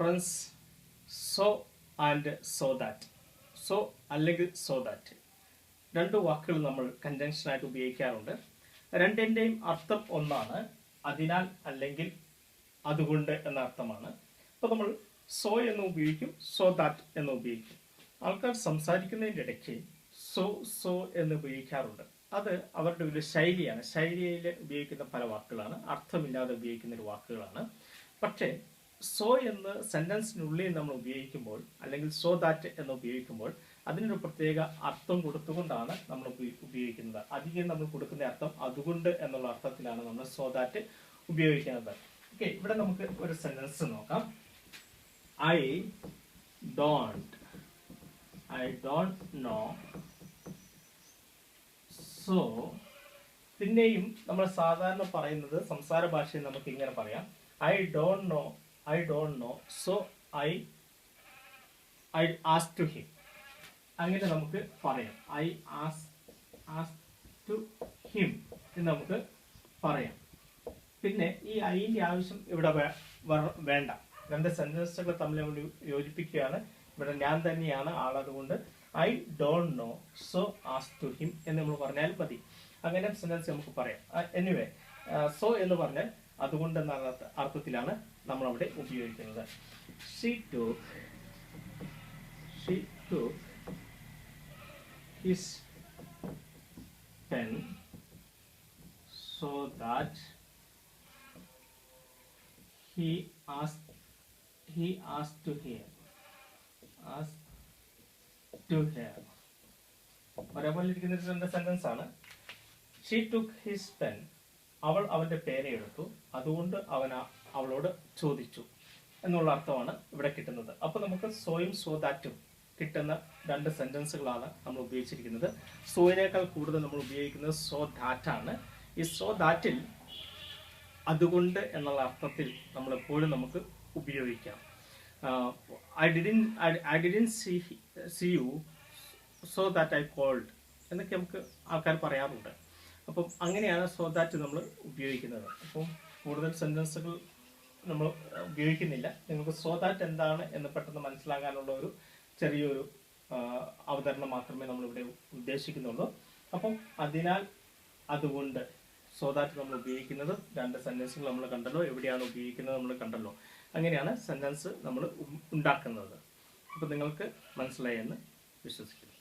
Friends, so and so that. So അല്ലെങ്കിൽ so that രണ്ട് വാക്കുകൾ നമ്മൾ കൺജങ്ഷനായിട്ട് ഉപയോഗിക്കാറുണ്ട്. രണ്ടിൻ്റെയും അർത്ഥം ഒന്നാണ്, അതിനാൽ അല്ലെങ്കിൽ അതുകൊണ്ട് എന്ന അർത്ഥമാണ്. അപ്പോൾ നമ്മൾ സോ എന്ന് ഉപയോഗിക്കും, സോ ദാറ്റ് എന്ന് ഉപയോഗിക്കും. ആൾക്കാർ സംസാരിക്കുന്നതിൻ്റെ ഇടയ്ക്ക് സോ എന്ന് ഉപയോഗിക്കാറുണ്ട്. അത് അവരുടെ ഒരു ശൈലിയാണ്. ശൈലിയിൽ ഉപയോഗിക്കുന്ന പല വാക്കുകളാണ്, അർത്ഥമില്ലാതെ ഉപയോഗിക്കുന്ന ഒരു വാക്കുകളാണ്. പക്ഷേ സോ എന്ന് സെന്റൻസിനുള്ളിൽ നമ്മൾ ഉപയോഗിക്കുമ്പോൾ, അല്ലെങ്കിൽ സോ ദാറ്റ് എന്ന് ഉപയോഗിക്കുമ്പോൾ അതിനൊരു പ്രത്യേക അർത്ഥം കൊടുത്തുകൊണ്ടാണ് നമ്മൾ ഉപയോഗിക്കുന്നത്. അധികം നമ്മൾ കൊടുക്കുന്ന അർത്ഥം അതുകൊണ്ട് എന്നുള്ള അർത്ഥത്തിലാണ് നമ്മൾ സോ ദാറ്റ് ഉപയോഗിക്കുന്നത്. ഓക്കെ, ഇവിടെ നമുക്ക് ഒരു സെന്റൻസ് നോക്കാം. I don't know, so. പിന്നെയും നമ്മൾ സാധാരണ പറയുന്നത് സംസാര ഭാഷയിൽ നമുക്ക് ഇങ്ങനെ പറയാം, I don't know so I ask to him. അങ്ങനെ നമുക്ക് പറയാം. ഐ ആസ്ക് ടു ഹിം എന്ന് നമുക്ക് പറയാം. പിന്നെ ഈ ഐന്റെ ആവശ്യം ഇവിടെ വേണ്ട. രണ്ട് സെന്റൻസുകൾ തമ്മിൽ നമ്മൾ യോജിപ്പിക്കുകയാണ്. ഇവിടെ ഞാൻ തന്നെയാണ് ആൾ, അതുകൊണ്ട് I don't know so ask to him എന്ന് നമ്മൾ പറഞ്ഞാൽ മതി. അങ്ങനെ സെന്റൻസ് നമുക്ക് പറയാം. എനിവേ, സോ എന്ന് പറഞ്ഞാൽ അതുകൊണ്ട് എന്ന അർത്ഥത്തിലാണ് നമ്മൾ അവിടെ ഉപയോഗിക്കുന്നത്. She took his pen so that he asked to her. ഒരേപോലെ ഇരിക്കുന്ന രണ്ട് സെന്റൻസ് ആണ്. She took his pen, അവൾ അവന്റെ പേന എടുത്തു, അതുകൊണ്ട് അവൻ അവളോട് ചോദിച്ചു എന്നുള്ള അർത്ഥമാണ് ഇവിടെ കിട്ടുന്നത്. അപ്പൊ നമുക്ക് സോയും സോ ദാറ്റും കിട്ടുന്ന രണ്ട് സെന്റൻസുകളാണ് നമ്മൾ ഉപയോഗിച്ചിരിക്കുന്നത്. സോയിനേക്കാൾ കൂടുതൽ നമ്മൾ ഉപയോഗിക്കുന്നത് സോ ദാറ്റ് ആണ്. ഈ സോ ദാറ്റിൽ അതുകൊണ്ട് എന്നുള്ള അർത്ഥത്തിൽ നമ്മൾ എപ്പോഴും നമുക്ക് ഉപയോഗിക്കാം. I didn't see you so that I called എന്നൊക്കെ നമുക്ക് ആൾക്കാർ പറയാറുണ്ട്. അപ്പം അങ്ങനെയാണ് സോ ദാറ്റ് നമ്മൾ ഉപയോഗിക്കുന്നത്. അപ്പം കൂടുതൽ സെന്റൻസുകൾ നമ്മൾ ഉപയോഗിക്കുന്നില്ല. നിങ്ങൾക്ക് സോ ദാറ്റ് എന്താണ് എന്ന് പെട്ടെന്ന് മനസ്സിലാകാനുള്ള ഒരു ചെറിയൊരു അവതരണം മാത്രമേ നമ്മളിവിടെ ഉദ്ദേശിക്കുന്നുള്ളൂ. അപ്പം അതിനാൽ അതുകൊണ്ട് സോ ദാറ്റ് നമ്മൾ ഉപയോഗിക്കുന്നത് രണ്ട് സെന്റൻസുകൾ നമ്മൾ കണ്ടല്ലോ, എവിടെയാണ് ഉപയോഗിക്കുന്നത് നമ്മൾ കണ്ടല്ലോ. അങ്ങനെയാണ് സെന്റൻസ് നമ്മൾ ഉണ്ടാക്കുന്നത്. അപ്പം നിങ്ങൾക്ക് മനസ്സിലായി എന്ന് വിശ്വസിക്കുന്നു.